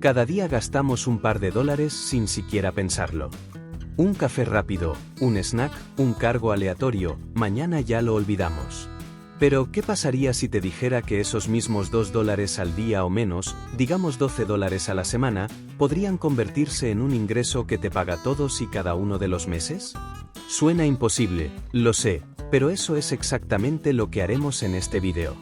Cada día gastamos un par de dólares sin siquiera pensarlo. Un café rápido, un snack, un cargo aleatorio, mañana ya lo olvidamos. Pero, ¿qué pasaría si te dijera que esos mismos $2 al día o menos, digamos $12 a la semana, podrían convertirse en un ingreso que te paga todos y cada uno de los meses? Suena imposible, lo sé, pero eso es exactamente lo que haremos en este video.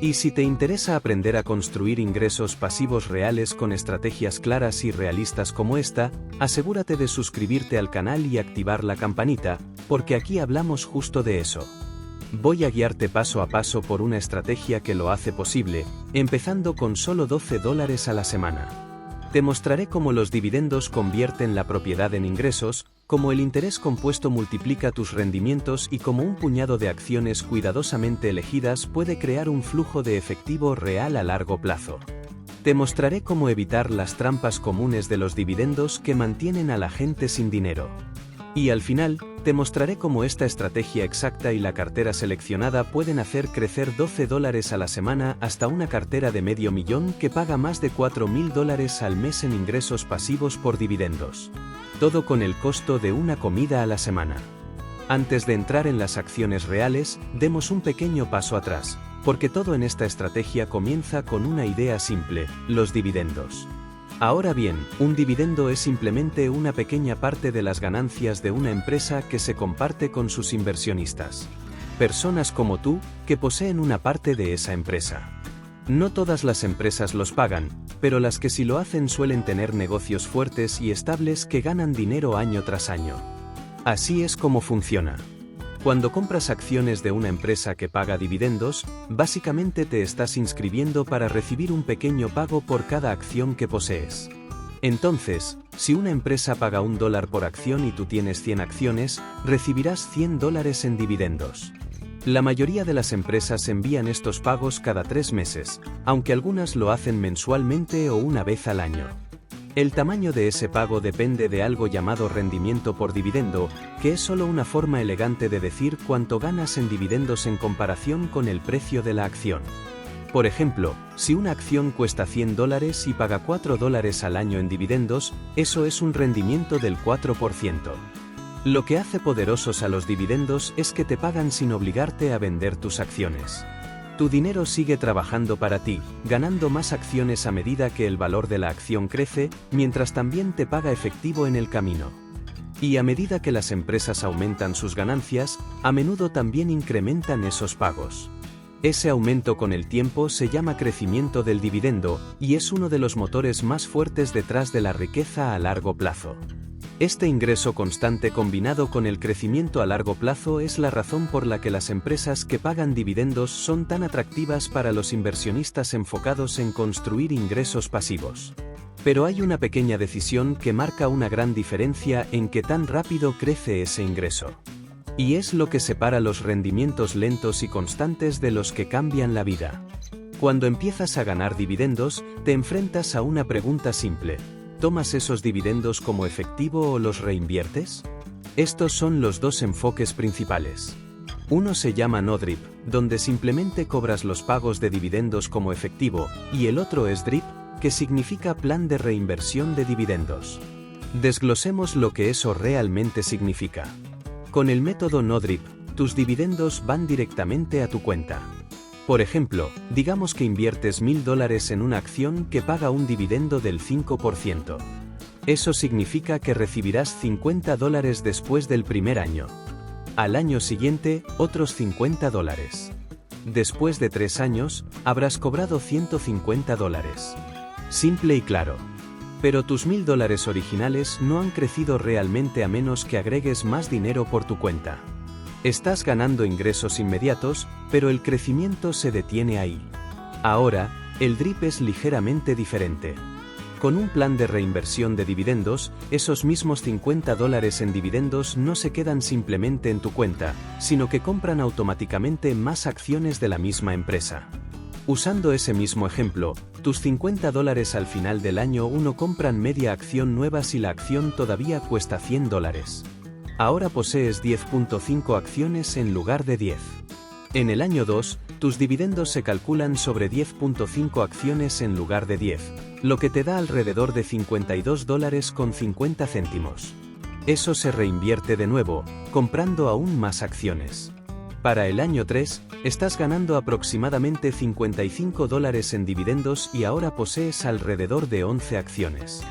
Y si te interesa aprender a construir ingresos pasivos reales con estrategias claras y realistas como esta, asegúrate de suscribirte al canal y activar la campanita, porque aquí hablamos justo de eso. Voy a guiarte paso a paso por una estrategia que lo hace posible, empezando con solo $12 a la semana. Te mostraré cómo los dividendos convierten la propiedad en ingresos, cómo el interés compuesto multiplica tus rendimientos y cómo un puñado de acciones cuidadosamente elegidas puede crear un flujo de efectivo real a largo plazo. Te mostraré cómo evitar las trampas comunes de los dividendos que mantienen a la gente sin dinero. Y al final, te mostraré cómo esta estrategia exacta y la cartera seleccionada pueden hacer crecer $12 a la semana hasta una cartera de $500,000 que paga más de $4,000 al mes en ingresos pasivos por dividendos. Todo con el costo de una comida a la semana. Antes de entrar en las acciones reales, demos un pequeño paso atrás, porque todo en esta estrategia comienza con una idea simple: los dividendos. Ahora bien, un dividendo es simplemente una pequeña parte de las ganancias de una empresa que se comparte con sus inversionistas. Personas como tú, que poseen una parte de esa empresa. No todas las empresas los pagan, pero las que sí lo hacen suelen tener negocios fuertes y estables que ganan dinero año tras año. Así es como funciona. Cuando compras acciones de una empresa que paga dividendos, básicamente te estás inscribiendo para recibir un pequeño pago por cada acción que posees. Entonces, si una empresa paga $1 por acción y tú tienes 100 acciones, recibirás $100 en dividendos. La mayoría de las empresas envían estos pagos cada 3 meses, aunque algunas lo hacen mensualmente o una vez al año. El tamaño de ese pago depende de algo llamado rendimiento por dividendo, que es solo una forma elegante de decir cuánto ganas en dividendos en comparación con el precio de la acción. Por ejemplo, si una acción cuesta $100 y paga $4 al año en dividendos, eso es un rendimiento del 4%. Lo que hace poderosos a los dividendos es que te pagan sin obligarte a vender tus acciones. Tu dinero sigue trabajando para ti, ganando más acciones a medida que el valor de la acción crece, mientras también te paga efectivo en el camino. Y a medida que las empresas aumentan sus ganancias, a menudo también incrementan esos pagos. Ese aumento con el tiempo se llama crecimiento del dividendo, y es uno de los motores más fuertes detrás de la riqueza a largo plazo. Este ingreso constante combinado con el crecimiento a largo plazo es la razón por la que las empresas que pagan dividendos son tan atractivas para los inversionistas enfocados en construir ingresos pasivos. Pero hay una pequeña decisión que marca una gran diferencia en qué tan rápido crece ese ingreso. Y es lo que separa los rendimientos lentos y constantes de los que cambian la vida. Cuando empiezas a ganar dividendos, te enfrentas a una pregunta simple: ¿tomas esos dividendos como efectivo o los reinviertes? Estos son los dos enfoques principales. Uno se llama no DRIP, donde simplemente cobras los pagos de dividendos como efectivo, y el otro es DRIP, que significa plan de reinversión de dividendos. Desglosemos lo que eso realmente significa. Con el método no DRIP, tus dividendos van directamente a tu cuenta. Por ejemplo, digamos que inviertes $1,000 en una acción que paga un dividendo del 5%. Eso significa que recibirás $50 después del primer año. Al año siguiente, otros $50. Después de 3 años, habrás cobrado $150. Simple y claro. Pero tus $1,000 originales no han crecido realmente a menos que agregues más dinero por tu cuenta. Estás ganando ingresos inmediatos, pero el crecimiento se detiene ahí. Ahora, el DRIP es ligeramente diferente. Con un plan de reinversión de dividendos, esos mismos $50 en dividendos no se quedan simplemente en tu cuenta, sino que compran automáticamente más acciones de la misma empresa. Usando ese mismo ejemplo, tus $50 al final del año 1 compran media acción nueva si la acción todavía cuesta $100. Ahora posees 10.5 acciones en lugar de 10. En el año 2, tus dividendos se calculan sobre 10.5 acciones en lugar de 10, lo que te da alrededor de $52.50. Eso se reinvierte de nuevo, comprando aún más acciones. Para el año 3, estás ganando aproximadamente $55 en dividendos y ahora posees alrededor de 11 acciones.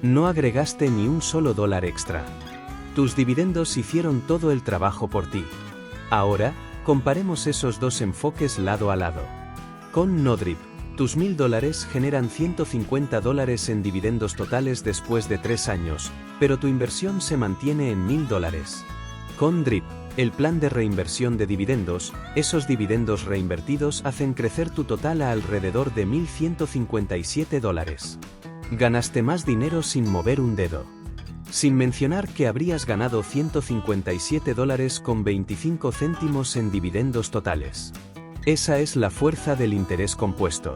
No agregaste ni un solo dólar extra. Tus dividendos hicieron todo el trabajo por ti. Ahora, comparemos esos dos enfoques lado a lado. Con NoDrip, tus $1.000 generan $150 en dividendos totales después de 3 años, pero tu inversión se mantiene en $1.000. Con Drip, el plan de reinversión de dividendos, esos dividendos reinvertidos hacen crecer tu total a alrededor de $1.157. Ganaste más dinero sin mover un dedo. Sin mencionar que habrías ganado $157.25 en dividendos totales. Esa es la fuerza del interés compuesto.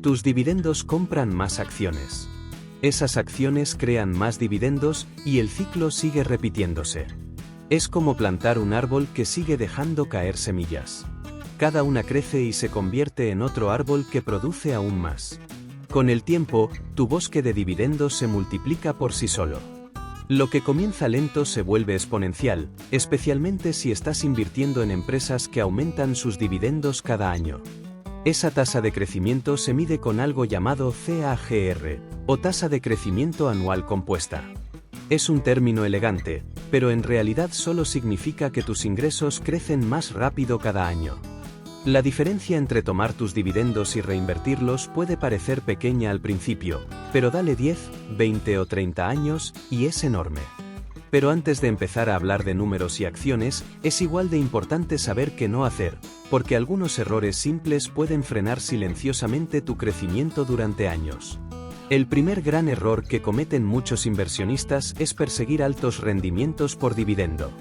Tus dividendos compran más acciones. Esas acciones crean más dividendos y el ciclo sigue repitiéndose. Es como plantar un árbol que sigue dejando caer semillas. Cada una crece y se convierte en otro árbol que produce aún más. Con el tiempo, tu bosque de dividendos se multiplica por sí solo. Lo que comienza lento se vuelve exponencial, especialmente si estás invirtiendo en empresas que aumentan sus dividendos cada año. Esa tasa de crecimiento se mide con algo llamado CAGR, o tasa de crecimiento anual compuesta. Es un término elegante, pero en realidad solo significa que tus ingresos crecen más rápido cada año. La diferencia entre tomar tus dividendos y reinvertirlos puede parecer pequeña al principio, pero dale 10, 20 o 30 años, y es enorme. Pero antes de empezar a hablar de números y acciones, es igual de importante saber qué no hacer, porque algunos errores simples pueden frenar silenciosamente tu crecimiento durante años. El primer gran error que cometen muchos inversionistas es perseguir altos rendimientos por dividendo.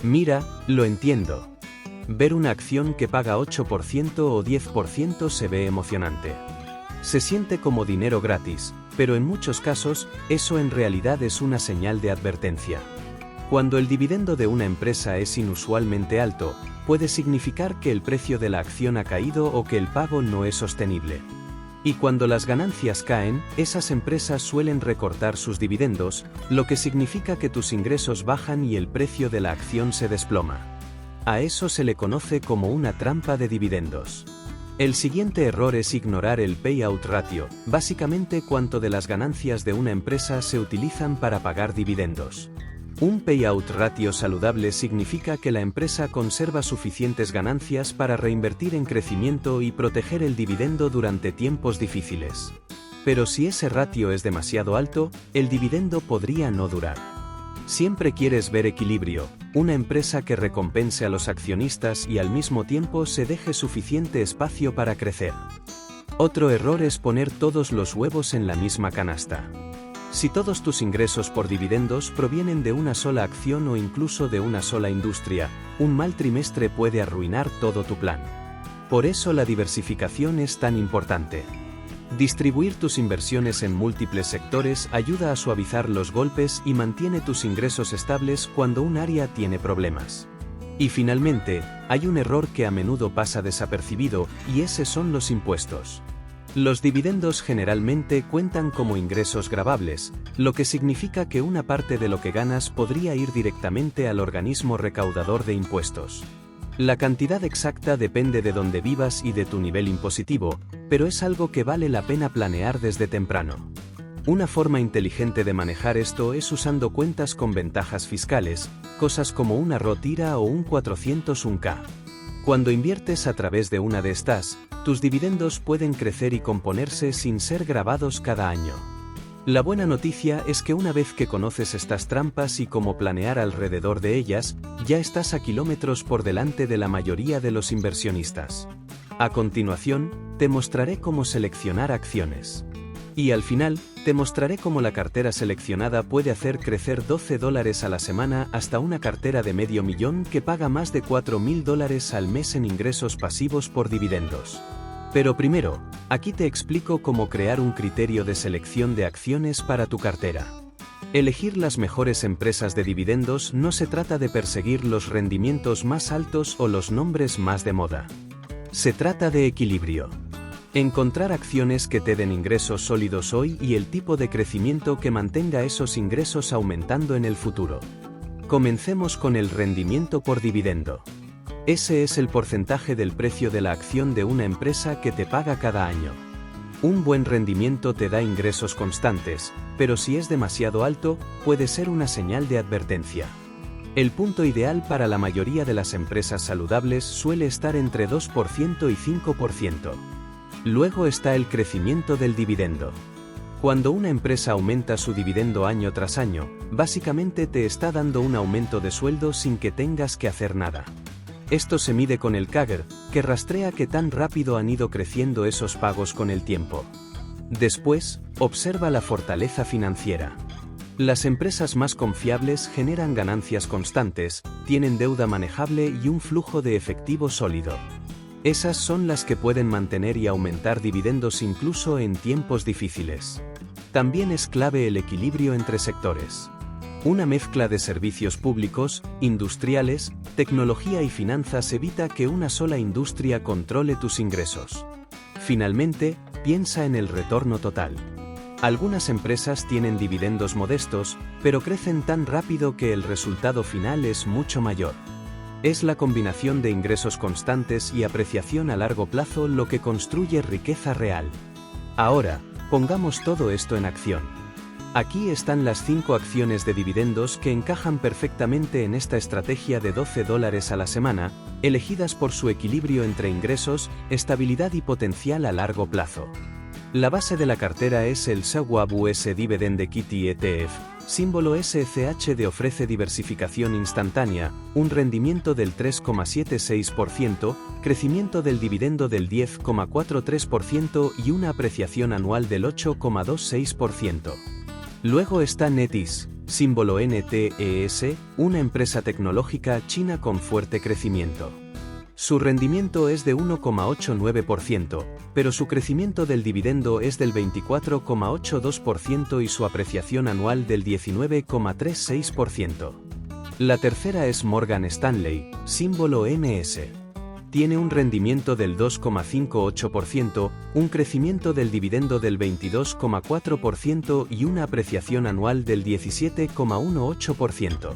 Mira, lo entiendo. Ver una acción que paga 8% o 10% se ve emocionante. Se siente como dinero gratis, pero en muchos casos, eso en realidad es una señal de advertencia. Cuando el dividendo de una empresa es inusualmente alto, puede significar que el precio de la acción ha caído o que el pago no es sostenible. Y cuando las ganancias caen, esas empresas suelen recortar sus dividendos, lo que significa que tus ingresos bajan y el precio de la acción se desploma. A eso se le conoce como una trampa de dividendos. El siguiente error es ignorar el payout ratio, básicamente cuánto de las ganancias de una empresa se utilizan para pagar dividendos. Un payout ratio saludable significa que la empresa conserva suficientes ganancias para reinvertir en crecimiento y proteger el dividendo durante tiempos difíciles. Pero si ese ratio es demasiado alto, el dividendo podría no durar. Siempre quieres ver equilibrio, una empresa que recompense a los accionistas y al mismo tiempo se deje suficiente espacio para crecer. Otro error es poner todos los huevos en la misma canasta. Si todos tus ingresos por dividendos provienen de una sola acción o incluso de una sola industria, un mal trimestre puede arruinar todo tu plan. Por eso la diversificación es tan importante. Distribuir tus inversiones en múltiples sectores ayuda a suavizar los golpes y mantiene tus ingresos estables cuando un área tiene problemas. Y finalmente, hay un error que a menudo pasa desapercibido, y ese son los impuestos. Los dividendos generalmente cuentan como ingresos gravables, lo que significa que una parte de lo que ganas podría ir directamente al organismo recaudador de impuestos. La cantidad exacta depende de dónde vivas y de tu nivel impositivo, pero es algo que vale la pena planear desde temprano. Una forma inteligente de manejar esto es usando cuentas con ventajas fiscales, cosas como una Roth IRA o un 401k. Cuando inviertes a través de una de estas, tus dividendos pueden crecer y componerse sin ser grabados cada año. La buena noticia es que una vez que conoces estas trampas y cómo planear alrededor de ellas, ya estás a kilómetros por delante de la mayoría de los inversionistas. A continuación, te mostraré cómo seleccionar acciones. Y al final, te mostraré cómo la cartera seleccionada puede hacer crecer $12 a la semana hasta una cartera de $500,000 que paga más de $4,000 al mes en ingresos pasivos por dividendos. Pero primero, aquí te explico cómo crear un criterio de selección de acciones para tu cartera. Elegir las mejores empresas de dividendos no se trata de perseguir los rendimientos más altos o los nombres más de moda. Se trata de equilibrio. Encontrar acciones que te den ingresos sólidos hoy y el tipo de crecimiento que mantenga esos ingresos aumentando en el futuro. Comencemos con el rendimiento por dividendo. Ese es el porcentaje del precio de la acción de una empresa que te paga cada año. Un buen rendimiento te da ingresos constantes, pero si es demasiado alto, puede ser una señal de advertencia. El punto ideal para la mayoría de las empresas saludables suele estar entre 2% y 5%. Luego está el crecimiento del dividendo. Cuando una empresa aumenta su dividendo año tras año, básicamente te está dando un aumento de sueldo sin que tengas que hacer nada. Esto se mide con el CAGR, que rastrea qué tan rápido han ido creciendo esos pagos con el tiempo. Después, observa la fortaleza financiera. Las empresas más confiables generan ganancias constantes, tienen deuda manejable y un flujo de efectivo sólido. Esas son las que pueden mantener y aumentar dividendos incluso en tiempos difíciles. También es clave el equilibrio entre sectores. Una mezcla de servicios públicos, industriales, tecnología y finanzas evita que una sola industria controle tus ingresos. Finalmente, piensa en el retorno total. Algunas empresas tienen dividendos modestos, pero crecen tan rápido que el resultado final es mucho mayor. Es la combinación de ingresos constantes y apreciación a largo plazo lo que construye riqueza real. Ahora, pongamos todo esto en acción. Aquí están las 5 acciones de dividendos que encajan perfectamente en esta estrategia de $12 a la semana, elegidas por su equilibrio entre ingresos, estabilidad y potencial a largo plazo. La base de la cartera es el SHWAB US Dividend Equity ETF, símbolo SCH de ofrece diversificación instantánea, un rendimiento del 3,76%, crecimiento del dividendo del 10,43% y una apreciación anual del 8,26%. Luego está NetEase, símbolo NTES, una empresa tecnológica china con fuerte crecimiento. Su rendimiento es de 1,89%, pero su crecimiento del dividendo es del 24,82% y su apreciación anual del 19,36%. La tercera es Morgan Stanley, símbolo MS. Tiene un rendimiento del 2,58%, un crecimiento del dividendo del 22,4% y una apreciación anual del 17,18%.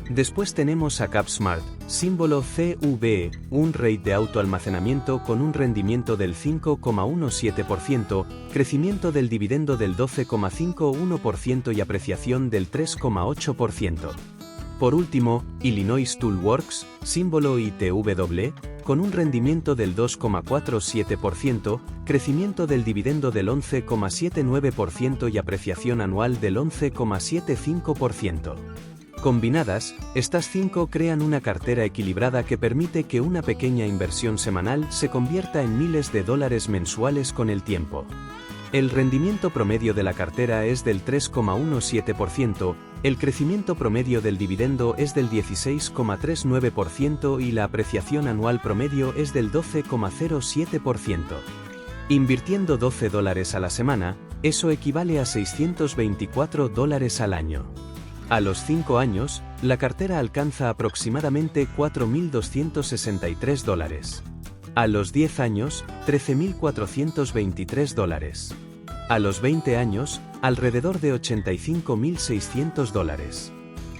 Después tenemos a CapSmart, símbolo CVE, un REIT de autoalmacenamiento con un rendimiento del 5,17%, crecimiento del dividendo del 12,51% y apreciación del 3,8%. Por último, Illinois Tool Works, símbolo ITW, con un rendimiento del 2,47%, crecimiento del dividendo del 11,79% y apreciación anual del 11,75%. Combinadas, estas 5 crean una cartera equilibrada que permite que una pequeña inversión semanal se convierta en miles de dólares mensuales con el tiempo. El rendimiento promedio de la cartera es del 3,17%, el crecimiento promedio del dividendo es del 16,39% y la apreciación anual promedio es del 12,07%. Invirtiendo $12 a la semana, eso equivale a $624 al año. A los 5 años, la cartera alcanza aproximadamente $4.263. A los 10 años, $13.423. A los 20 años, alrededor de $85.600.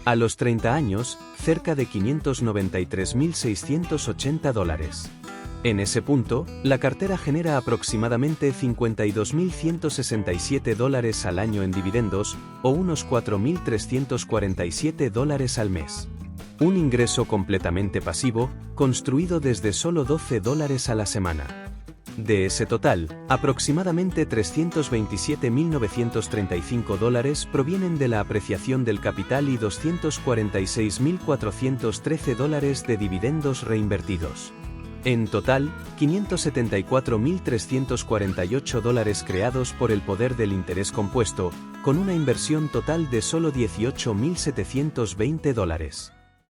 A los 30 años, cerca de $593.680. En ese punto, la cartera genera aproximadamente $52.167 al año en dividendos, o unos $4.347 al mes. Un ingreso completamente pasivo, construido desde solo $12 a la semana. De ese total, aproximadamente $327.935 provienen de la apreciación del capital y $246.413 de dividendos reinvertidos. En total, $574.348 creados por el poder del interés compuesto, con una inversión total de solo $18.720.